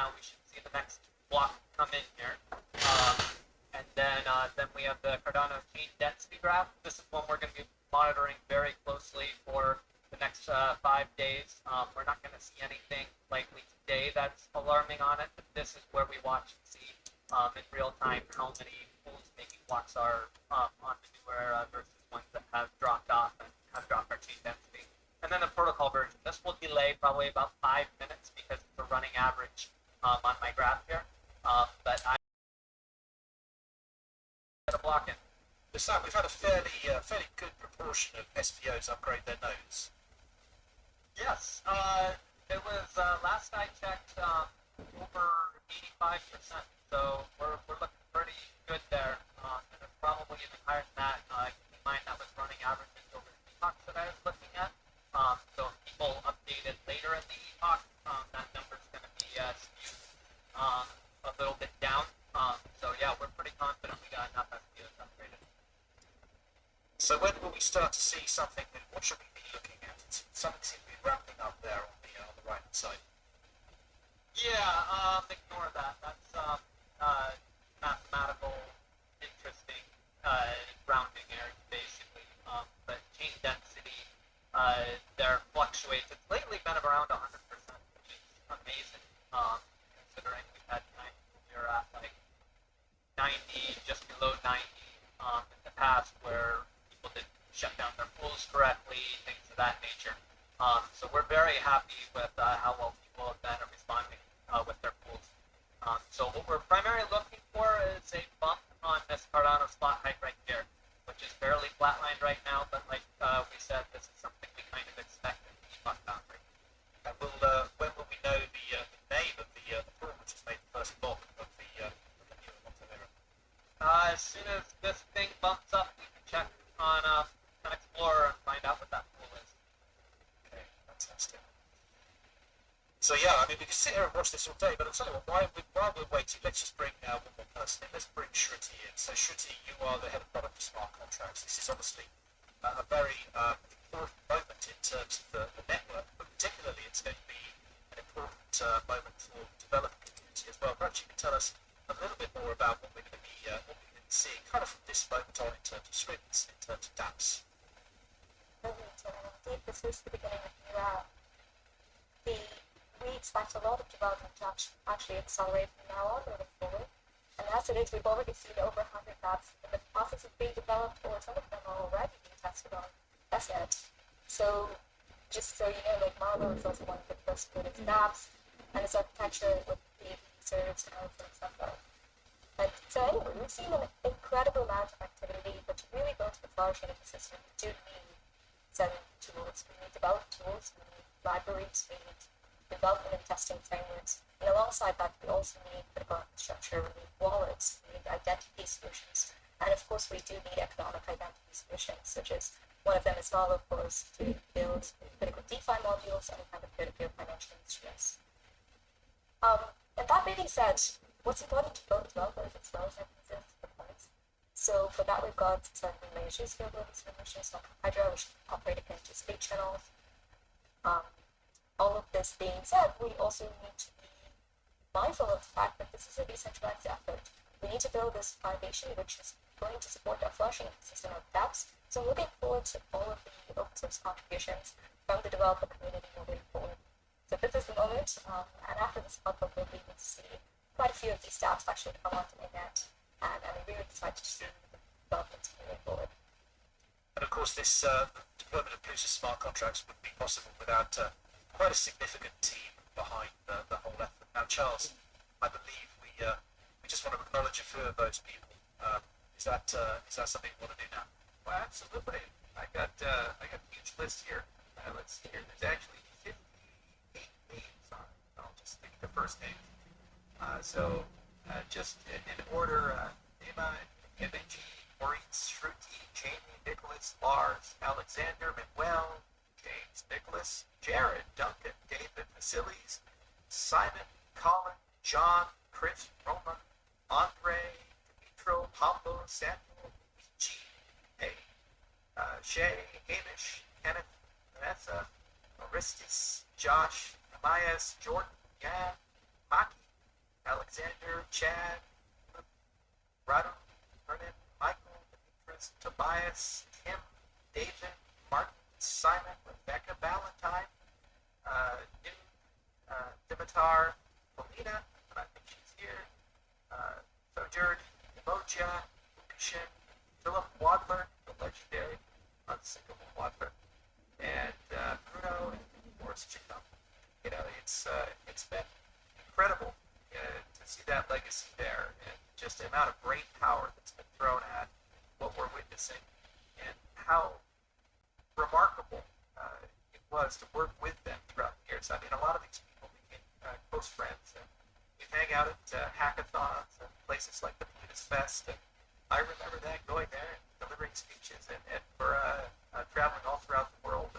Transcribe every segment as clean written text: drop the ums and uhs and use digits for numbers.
now, we should see the next block come in here. And then we have the Cardano chain density graph. This is one we're going to be monitoring very closely for the next 5 days. We're not going to see anything likely today that's alarming on it, but this is where we watch and see in real time how many pools making blocks are on the newer era versus ones that have dropped off and have dropped our chain density. And then the protocol version. This will delay probably about 5 minutes because it's a running average on my graph here. But I get a block in. So Sam, we've had a fairly good proportion of SPOs upgrade their nodes. Yes, it was last I checked over 85%. So we're looking pretty good there, and it's probably even higher than that. Keep in mind that was running averages over the epochs that I was looking at. So if people updated later in the epoch, that number's going to be skewed a little bit down. So yeah, we're pretty confident we got enough SPOs upgraded. So when will we start to see something? What should we be looking at? Something seems to be ramping up there on the right hand side. Yeah, ignore that. That's mathematical, interesting rounding errors, basically. But chain density, there fluctuates. It's lately been around 100%, which is amazing, considering we've had times when we're at like 90, just below 90 in the past, where people didn't shut down their pools correctly, things of that nature. So we're very happy with how well people have been responding with their pools. So what we're primarily looking for is a bump on this Cardano spot height right here, which is fairly flatlined right now, but like we said, this is something we kind of expect in the epoch boundary. And when will we know the name of the pool which has made the first block of the new ALONZO era? As soon as this thing bumps up, we can check on an Explorer and find out what that pool is. Okay, fantastic. So yeah, I mean, we could sit here and watch this all day, but I'll tell you what, while we're waiting, let's just bring one more person in. Let's bring Shruti in. So Shruti, you are the head of product for smart contracts. This is obviously a very important moment in terms of the network, but particularly it's going to be an important moment for the developer community as well. Perhaps you can tell us a little bit more about what we're going to be seeing kind of from this moment on in terms of scripts, in terms of dApps. Indeed, this is the beginning of the new era. We expect a lot of development to actually accelerate from now on moving forward. And as it is, we've already seen over 100 apps in the process of being developed, or some of them are already being tested on testnet. So just so you know, like Marvel is also one of the first good apps, and its architecture with the serves and all things like that. And so anyway, we've seen an incredible amount of activity, but to really build a flourishing ecosystem, we do need some tools. We need development tools, we need libraries, we need development and testing frameworks. And alongside that, we also need critical infrastructure, we need wallets, we need identity solutions. And of course, we do need economic identity solutions, such as one of them is Val, of course, to build critical DeFi modules and kind of peer-to-peer financial instruments. And that being said, what's important to both developers as well as businesses is performance. So for that, we've got certain layer 2 scalability solutions like Hydra, which operate against state channels. All of this being said, we also need to be mindful of the fact that this is a decentralized effort. We need to build this foundation which is going to support our flourishing ecosystem of dApps. So I'm looking forward to all of the open source contributions from the developer community moving forward. So this is the moment, and after this podcast, we'll be able to see quite a few of these dApps actually come onto the net, and I'm really excited to see the developments moving forward. And of course, this deployment of Blue's smart contracts wouldn't be possible without quite a significant team behind the whole effort. Now, Charles, I believe we just want to acknowledge a few of those people. Is that something you want to do now? Well, absolutely. I got a huge list here. Let's see here. There's actually 58 names on it. I'll just pick the first name. Just in order: Emma, Imogen, Maurice, Shruti, Jamie, Nicholas, Lars, Alexander, Manuel, James, Nicholas, Jared, Duncan, David, Vasilis, Simon, Colin, John, Chris, Roman, Andre, Dimitro, Pablo, Samuel, G, A, Shay, Hamish, Kenneth, Vanessa, Orestes, Josh, Elias, Jordan, Yan, Maki, Chad, Rado, Vernon, Michael, Demetrius, Tobias, Tim, David, Martin, Simon, Rebecca, Valentine, New, Dimitar, Melina, and I think she's here, Sojourn, Moja, Lukashin, Philip Wadler, the legendary, unsinkable Wadler, and Bruno, and of course Chico. You know, it's been incredible to see that legacy there, and just the amount of brain power that's been thrown at what we're witnessing, and how remarkable it was to work with them throughout the years. I mean, a lot of these people became close friends, and we'd hang out at hackathons and places like the Plutus Fest, and I remember that, going there and delivering speeches, and for traveling all throughout the world.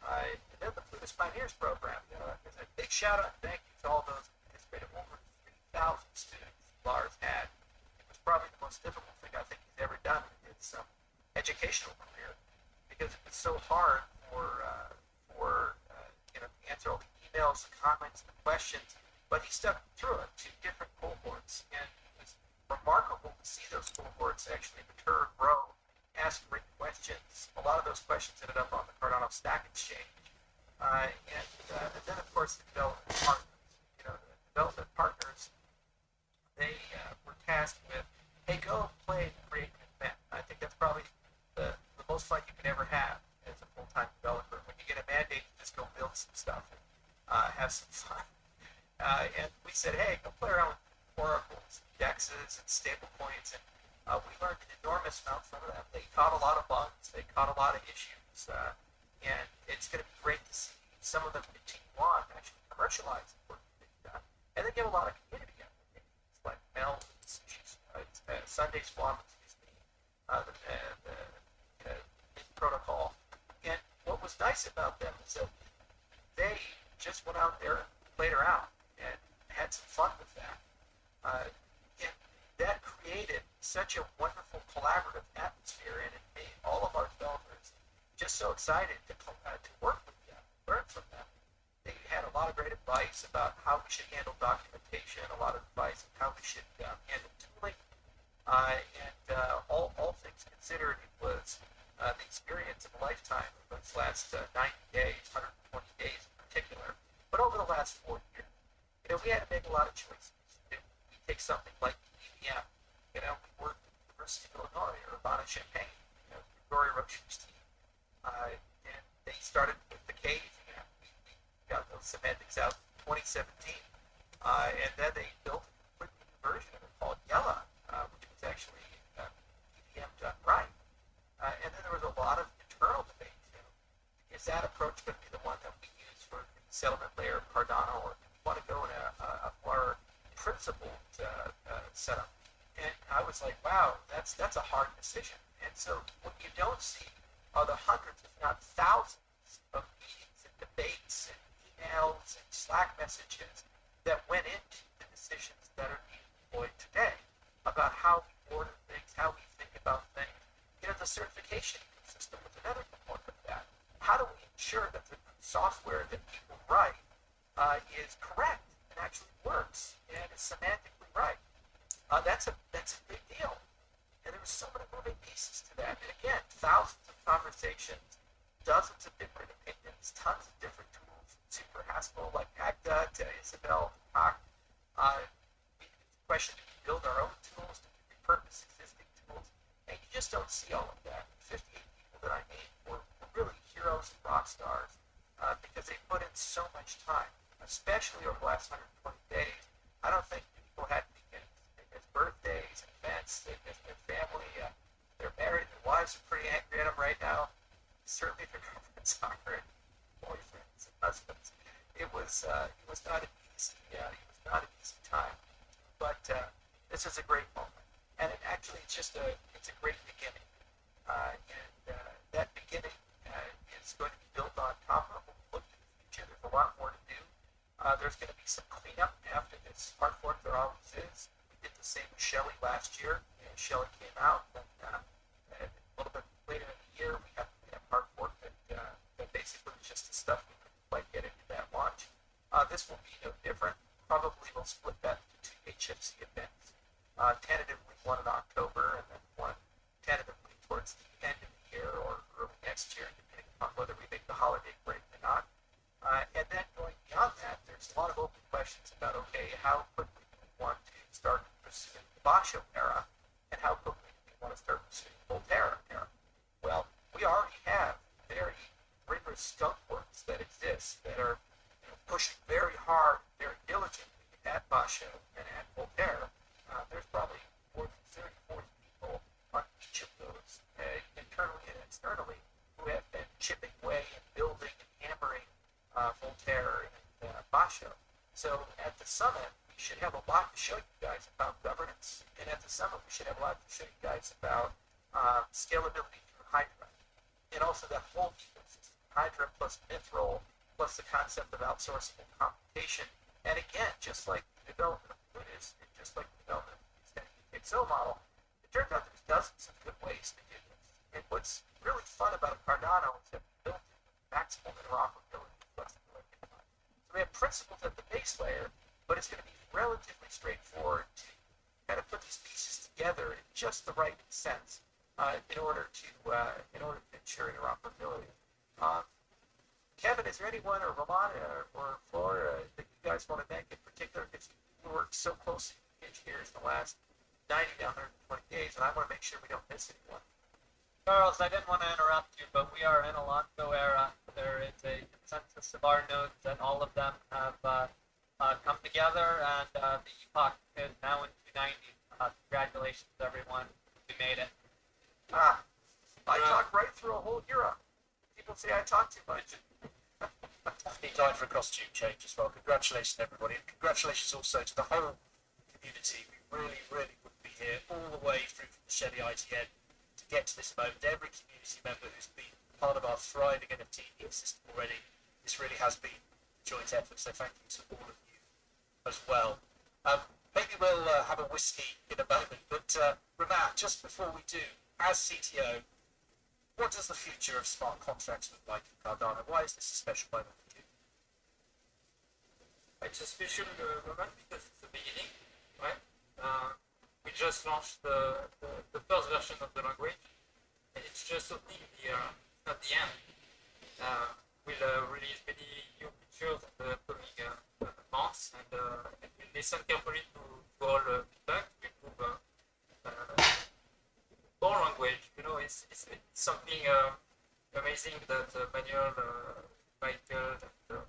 And then the Plutus Pioneers program, you know, there's a big shout out and thank you to all those who participated. Over 3,000 students Lars had. It was probably the most difficult thing I think he's ever done in his educational career, because it was so hard for you know, to answer all the emails, the comments, the questions. But he stuck through it to different cohorts, and it was remarkable to see those cohorts actually mature, grow, ask great questions. A lot of those questions ended up on the Cardano Stack Exchange, and then of course the development partners. You know, the development partners, they were tasked with, hey, go play and create an event. I think that's probably the most fun you can ever have as a full-time developer, when you get a mandate to just go build some stuff and have some fun. And we said, hey, go play around with oracles, dexes, and stable coins. And we learned an enormous amount from them. They caught a lot of bugs. They caught a lot of issues. And it's going to be great to see some of them continue on, actually commercialize the work that they've done. And they give a lot of community applications like Mel, Sunday Swap, the protocol. And what was nice about them is that they just went out there and played around and had some fun with that. And that created such a wonderful collaborative atmosphere, and it made all of our developers just so excited to work with them, learn from them. They had a lot of great advice about how we should handle documentation, a lot of advice on how we should handle tooling, and all things considered, it was the experience of a lifetime of those last 90 days, 120 days in particular, but over the last 4 years. You know, we had to make a lot of choices. We take something like EVM. You know, we worked with the University of Illinois, Urbana-Champaign, you know, Rory Roche's team. And they started with the cave. You know, we got those semantics out in 2017. And then they built a completely new version of it called Yella, which was actually EVM done right. And then there was a lot of internal debate. You know, is that approach going to be the one that we use for the settlement layer of Cardano, or do we want to go in a more principled setup? And I was like, wow, that's a hard decision. And so what you don't see are the hundreds, if not thousands, of meetings and debates and emails and Slack messages that went into the decisions that are being employed today about how we order things, how we think about things. You know, the certification system was another component of that. How do we ensure that the software that people write is correct and actually works and is semantically right? That's a big deal. And there were so many moving pieces to that. And again, thousands of conversations, dozens of different opinions, tons of different tools, Super Haskell, like Agda, to Isabel, to Hawk. The question, do we build our own tools? Do we repurpose existing tools? And you just don't see all of that. 58 people that I named were really heroes and rock stars because they put in so much time, especially over the last 120 days. I don't think people had his birthdays, events, their family, they're married, their wives are pretty angry at them right now. Certainly their girlfriends are, and boyfriends and husbands. It was not an easy time. But this is a great moment, and it's a great beginning. And that beginning is going to be built on top of what we look to the future. There's a lot more to do. There's going to be some cleanup after this hard fork. There always is. We did the same with Shelly last year. And Shelly came out, and a little bit later in the year, we have hard fork that basically was just the stuff we couldn't quite get into that launch. This will be no different. Probably we'll split that into two HFC events. Tentatively one in October and then one tentatively towards the end of the year or early next year, depending upon whether we make the holiday break or not. And then going beyond that, there's a lot of open questions about, okay, how quickly do we want to start pursuing the Basho era, and how quickly do we want to start pursuing the Volterra era? Well, we already have very rigorous skunk works that exist that are pushing very hard, very diligently at Basho and at Volterra. There's probably more than 30, 40 people on each of those, internally and externally, who have been chipping away and building and hammering Voltaire and Basho. So at the summit, we should have a lot to show you guys about governance, and at the summit, we should have a lot to show you guys about scalability through Hydra, and also that whole ecosystem, Hydra plus Mithril, plus the concept of outsourceable computation. And again, just like the development of Plutus, and just like the development of the extended XO model, it turns out there's dozens of good ways to do this. And what's really fun about Cardano is that we built it with maximum interoperability and flexibility. So we have principles at the base layer, but it's going to be relatively straightforward to kind of put these pieces together in just the right sense in order to ensure interoperability. Kevin, is there anyone, or Ramona, or Flora, that you guys want to thank in particular? Because you worked so closely with engineers in the last 90 to 120 days, and I want to make sure we don't miss anyone. Charles, I didn't want to interrupt you, but we are in Alonzo era. There is a consensus of our nodes, and all of them have come together, and the epoch is now in 290. Congratulations, everyone. We made it. I talked right through a whole era. People say I talk too much. He died for a costume change as well. Congratulations, everybody, and congratulations also to the whole community. We really, really wouldn't be here all the way through from the Shelly ITN to get to this moment. Every community member who's been part of our thriving NFT ecosystem already, this really has been a joint effort. So thank you to all of you as well. Maybe we'll have a whiskey in a moment, but Ramat, just before we do, as CTO, what does the future of smart contracts look like in Cardano? Why is this a special moment for you? It's a special moment because it's the beginning, right? We just launched the first version of the language, and it's just opening at the end. We'll release many new features in the coming months, and we'll listen carefully to all feedback to improve our language. It's something amazing that Manuel, Michael, and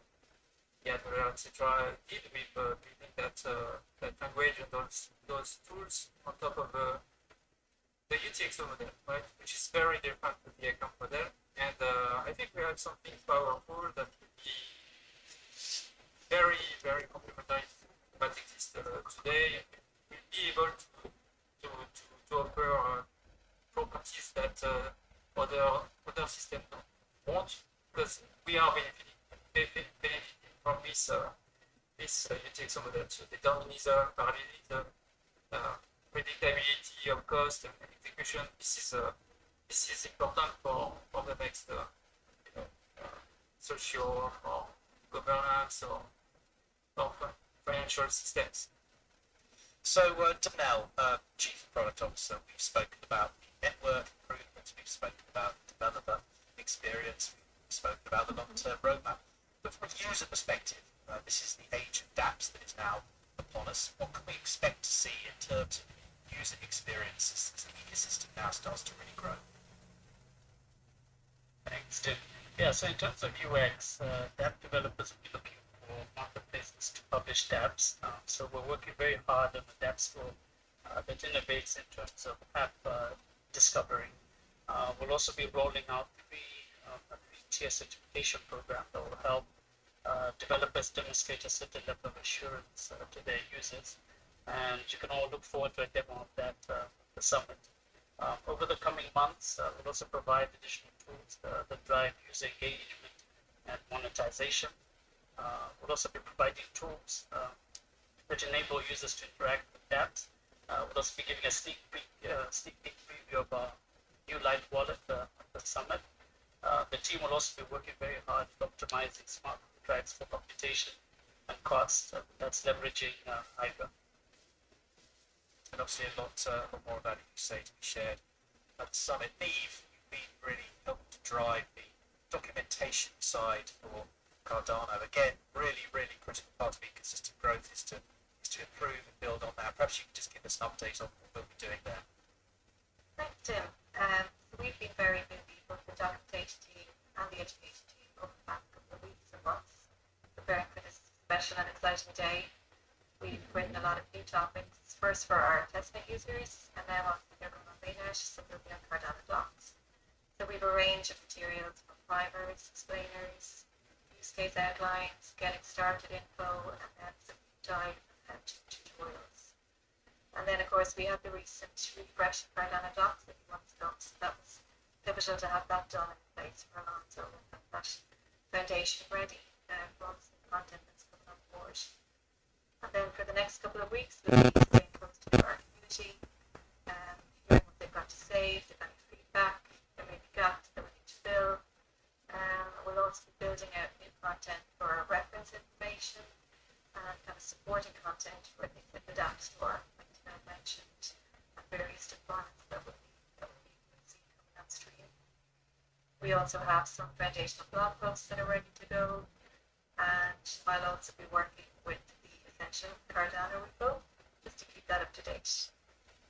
Admiral, etc. did with building that language and those tools on top of the UTXO model, right? Which is very different to the account model. And I think we have something powerful that will be very, very complementary to what exists today. And we'll be able to offer properties that other systems don't want, because we are benefiting from this UTXO model. So determinism, parallelism, predictability of cost and execution. This is important for the next social or governance or financial systems. So, Danelle, Chief Product Officer, we've spoken about the network improvements, we've spoken about the developer experience, we've spoken about the long-term roadmap. But from a user perspective, this is the age of dApps that is now upon us. What can we expect to see in terms of user experiences as the ecosystem now starts to really grow? Thanks, Tim. Yeah, so in terms of UX, dApp developers will be looking for marketplaces to publish dApps. So we're working very hard on the dApp store that innovates in terms of app discovery. We'll also be rolling out a three-tier certification program that will help developers demonstrate a certain level of assurance to their users. And you can all look forward to a demo of that at the summit. Over the coming months, we'll also provide additional tools that drive user engagement and monetization. We'll also be providing tools that enable users to interact with dApps. We'll also be giving a sneak peek preview of our new light wallet at the summit. The team will also be working very hard at optimizing smart contracts for computation and cost. That's leveraging Hydra. and obviously a lot more of that you say to be shared at the summit. Neve, you've been really helping to drive the documentation side for Cardano. Again, really, really critical part of ecosystem growth is to improve and build on that. Perhaps you can just give us an update on what we'll be doing there. Thanks, Tim. We've been very busy, both the documentation team and the education team, over the past couple of weeks and months, preparing for this special and exciting day. We've written a lot of new topics, first for our testnet users, and now also for everyone on mainnet, so they'll be on Cardano docs. So we've a range of materials from primers, explainers, use case outlines, getting started info, and then some dive and tutorials. And then, of course, we have the recent refresh of Cardano docs that we once done. So that was pivotal to have that done in place for ALONZO and have that foundation ready for all the content that's coming on board. And then for the next couple of weeks, we'll be staying close to our community, hearing what they've got to say, if they've got any feedback, there may be gaps that we need to fill. We'll also be building out new content for our reference information and kind of supporting content for things like the App Store, like Tim mentioned, and various deployments that we'll see coming on stream. We also have some foundational blog posts that are ready to go, and I'll also be working with the Essential Cardano repo just to keep that up to date.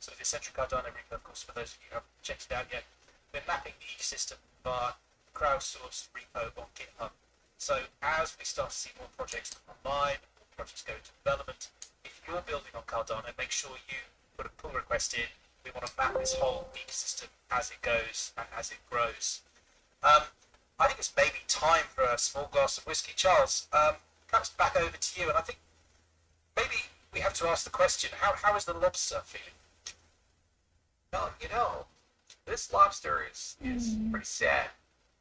So the Essential Cardano repo, of course, for those of you who haven't checked it out yet, we're mapping the ecosystem via crowdsourced repo on GitHub. So as we start to see more projects come online, more projects go into development, if you're building on Cardano, make sure you put a pull request in. We want to map this whole ecosystem as it goes and as it grows. I think it's maybe time for a small glass of whiskey. Charles, perhaps back over to you. And I think maybe we have to ask the question, how is the lobster feeling? Well, this lobster is pretty sad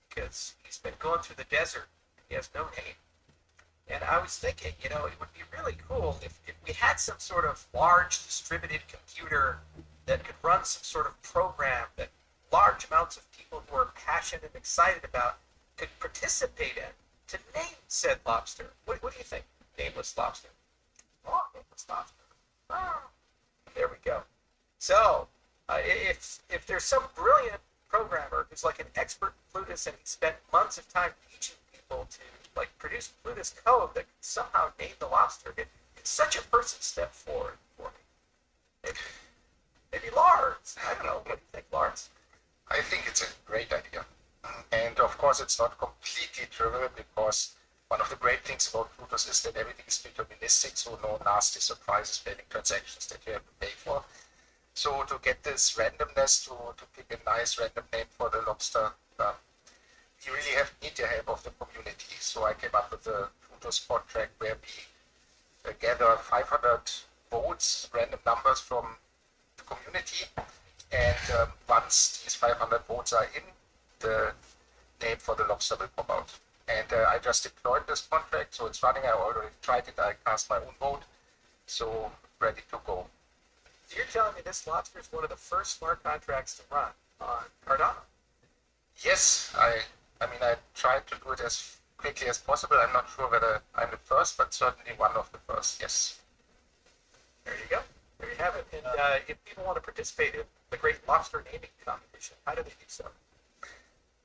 because he's been going through the desert. He has no name. And I was thinking, it would be really cool if we had some sort of large distributed computer that could run some sort of program that large amounts of people who are passionate and excited about could participate in to name said lobster. What do you think? Nameless lobster. Oh, nameless lobster. Oh, there we go. So, if there's some brilliant programmer who's like an expert flutist and he spent months of time teaching people to produce flutist code that can somehow name the lobster, it's such a person step forward for me. Maybe Lars. I don't know. What do you think, Lars? I think it's a great idea. And of course, it's not completely trivial because one of the great things about Plutus is that everything is deterministic, so no nasty surprises, failing transactions that you have to pay for. So to get this randomness, to pick a nice random name for the lobster, you really need the help of the community. So I came up with a Plutus contract where we gather 500 votes, random numbers from the community. And once these 500 votes are in, the name for the lobster will pop out. And I just deployed this contract, so it's running. I already tried it. I cast my own vote, so ready to go. You're telling me this lobster is one of the first smart contracts to run on Cardano? Yes, I tried to do it as quickly as possible. I'm not sure whether I'm the first, but certainly one of the first, yes. There you go. There you have it. And if people want to participate in the Great Lobster Naming Competition, how do they do so?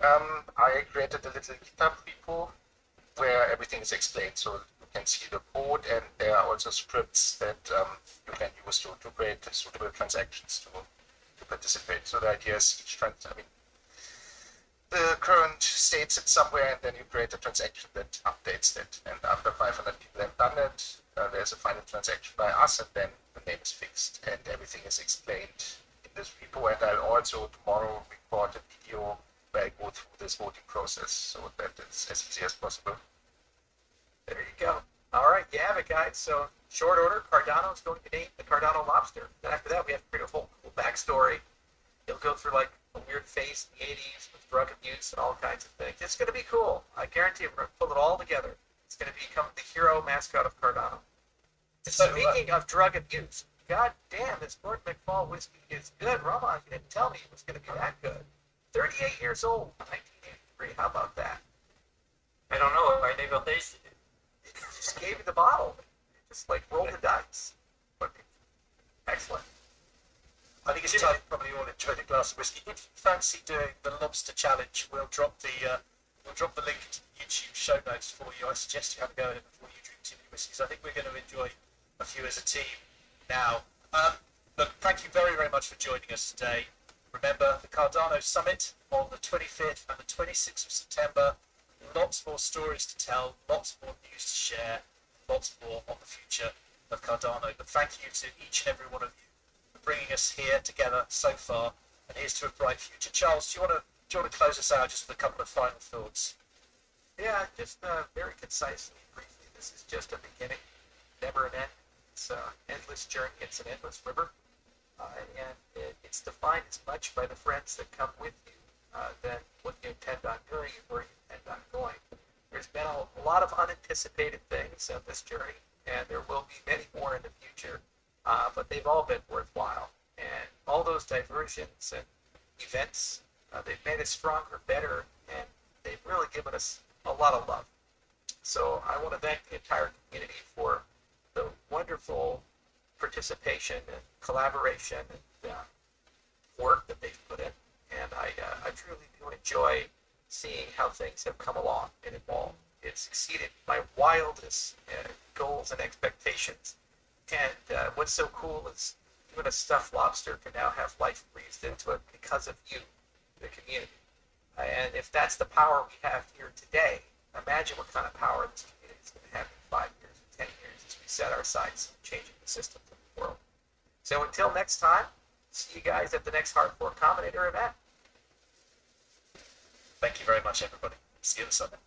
I created a little GitHub repo where everything is explained, so you can see the code, and there are also scripts that you can use to create suitable transactions to participate. So the idea is the current states it somewhere, and then you create a transaction that updates that. And after 500 people have done it, there's a final transaction by us, and then the name is fixed, and everything is explained in this repo. And I'll also tomorrow record a video where I go through this voting process so that it's as easy as possible. There you go. All right, you have it, guys. So, short order, Cardano is going to name the Cardano lobster. Then after that, we have to create a whole cool backstory. He'll go through like a weird phase in the 80s with drug abuse and all kinds of things. It's going to be cool. I guarantee you, we're going to pull it all together. It's going to become the hero mascot of Cardano. So, Speaking of drug abuse, god damn, this Gordon McFall whiskey is good. Rama, you didn't tell me it was going to be that good. 38 years old, 1983. How about that? I don't know. I never tasted it. He just gave you the bottle. Just roll the dice. But excellent. I think it's time you probably all enjoyed a glass of whiskey. If you fancy doing the lobster challenge, we'll drop the link into the YouTube show notes for you. I suggest you have a go at it before you drink too many whiskeys. I think we're going to enjoy a few as a team now. Look, thank you very, very much for joining us today. Remember the Cardano Summit on the 25th and the 26th of September. Lots more stories to tell, lots more news to share, lots more on the future of Cardano. But thank you to each and every one of you for bringing us here together so far, and here's to a bright future. Charles, do you want to close us out just with a couple of final thoughts? Yeah, just very concisely, briefly. This is just a beginning, never an end. It's an endless journey. It's an endless river, and it's defined as much by the friends that come with you than what you intend on doing and where you intend on going. There's been a lot of unanticipated things on this journey, and there will be many more in the future, but they've all been worthwhile. And all those diversions and events, they've made us stronger, better, and they've really given us a lot of love. So I want to thank the entire community for the wonderful participation and collaboration and work that they've put in. And I truly do enjoy seeing how things have come along and evolved. It's exceeded my wildest goals and expectations. And what's so cool is even a stuffed lobster can now have life breathed into it because of you, the community. And if that's the power we have here today, imagine what kind of power this community is going to have in 5 years or 10 years as we set our sights on changing the systems of the world. So until next time, see you guys at the next Hardcore Combinator event. Thank you very much, everybody. See you at the summit.